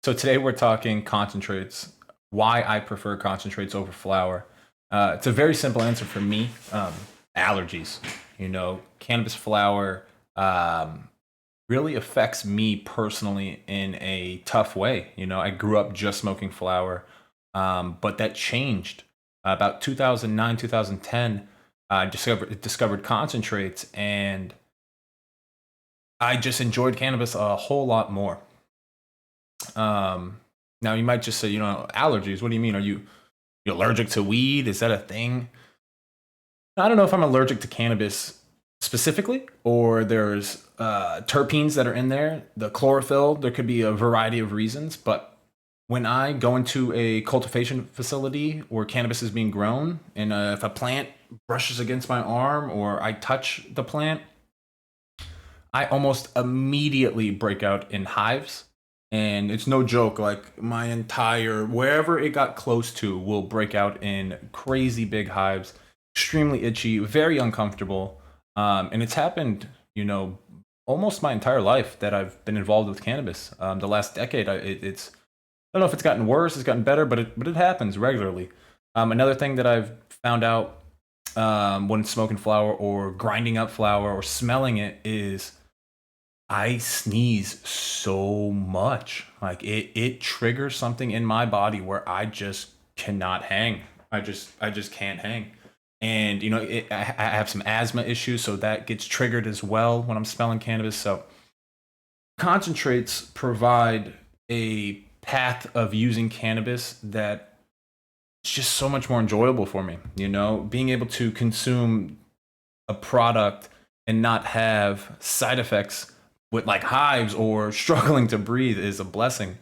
So today we're talking concentrates, why I prefer concentrates over flour. It's a very simple answer for me. Allergies. Cannabis flour really affects me personally in a tough way. I grew up just smoking flour, but that changed about 2009, 2010. I discovered concentrates, and I just enjoyed cannabis a whole lot more. Now you might just say, allergies. What do you mean? Are you allergic to weed? Is that a thing? I don't know if I'm allergic to cannabis specifically, or there's terpenes that are in there, the chlorophyll. There could be a variety of reasons, but when I go into a cultivation facility where cannabis is being grown, and if a plant brushes against my arm or I touch the plant, I almost immediately break out in hives. And it's no joke, like my entire, wherever it got close to, will break out in crazy big hives, extremely itchy, very uncomfortable. And it's happened, almost my entire life that I've been involved with cannabis. The last decade, it's, I don't know if it's gotten worse, it's gotten better, but it happens regularly. Another thing that I've found out when smoking flour or grinding up flour or smelling it is I sneeze so much. Like it triggers something in my body where I just cannot hang. I just can't hang. And I have some asthma issues, so that gets triggered as well when I'm smelling cannabis. So concentrates provide a path of using cannabis that it's just so much more enjoyable for me. Being able to consume a product and not have side effects with like hives or struggling to breathe is a blessing.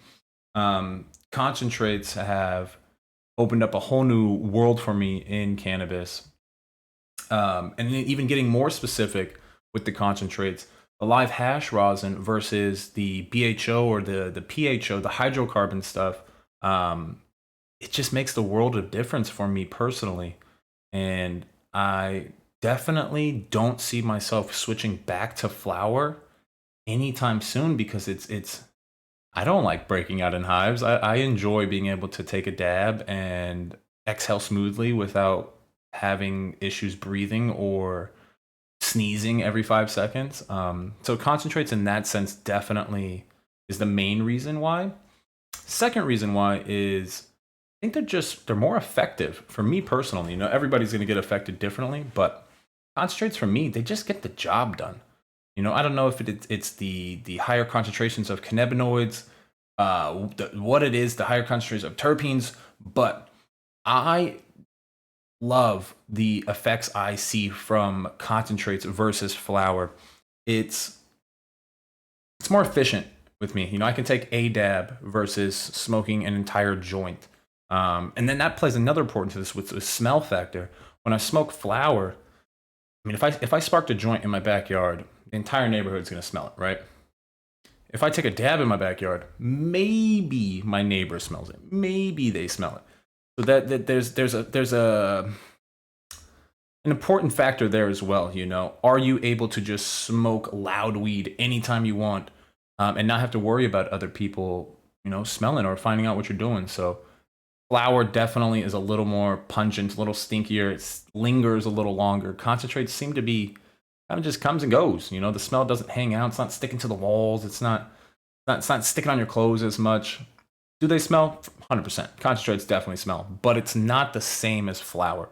Concentrates have opened up a whole new world for me in cannabis. And even getting more specific with the concentrates, the live hash rosin versus the BHO or the PHO, the hydrocarbon stuff, it just makes the world of difference for me personally. And I definitely don't see myself switching back to flour anytime soon because it's I don't like breaking out in hives. I enjoy being able to take a dab and exhale smoothly without having issues breathing or sneezing every 5 seconds. So concentrates in that sense definitely is the main reason why. Second reason why is I think they're more effective for me personally. Everybody's going to get affected differently, but concentrates for me, they just get the job done. I don't know if it's the higher concentrations of cannabinoids, what it is, the higher concentrations of terpenes, but I love the effects I see from concentrates versus flour. It's more efficient with me. I can take a dab versus smoking an entire joint. And then that plays another important to this with the smell factor. When I smoke flour, I mean, if I sparked a joint in my backyard, the entire neighborhood's gonna smell it, right? If I take a dab in my backyard, maybe my neighbor smells it. Maybe they smell it. So that there's an important factor there as well. Are you able to just smoke loud weed anytime you want, and not have to worry about other people, smelling or finding out what you're doing? So flour definitely is a little more pungent, a little stinkier. It lingers a little longer. Concentrates seem to be kind of just comes and goes. The smell doesn't hang out. It's not sticking to the walls. It's not sticking on your clothes as much. Do they smell? 100%. Concentrates definitely smell, but it's not the same as flour.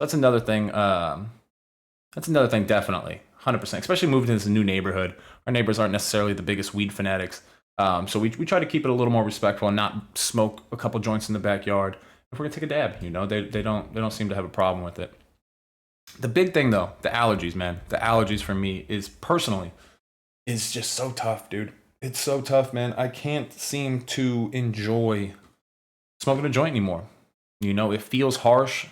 That's another thing. Definitely. 100%. Especially moving to this new neighborhood. Our neighbors aren't necessarily the biggest weed fanatics. So we try to keep it a little more respectful and not smoke a couple joints in the backyard. If we're gonna take a dab, they don't seem to have a problem with it. The big thing though, the allergies, man. The allergies for me is just so tough, dude. It's so tough, man. I can't seem to enjoy smoking a joint anymore. It feels harsh.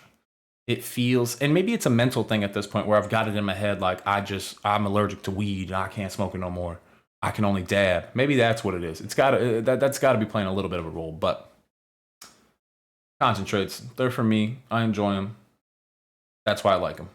It feels, and maybe it's a mental thing at this point where I've got it in my head, like I'm allergic to weed and I can't smoke it no more. I can only dab. Maybe that's what it is. That's gotta be playing a little bit of a role, but concentrates, they're for me. I enjoy them. That's why I like them.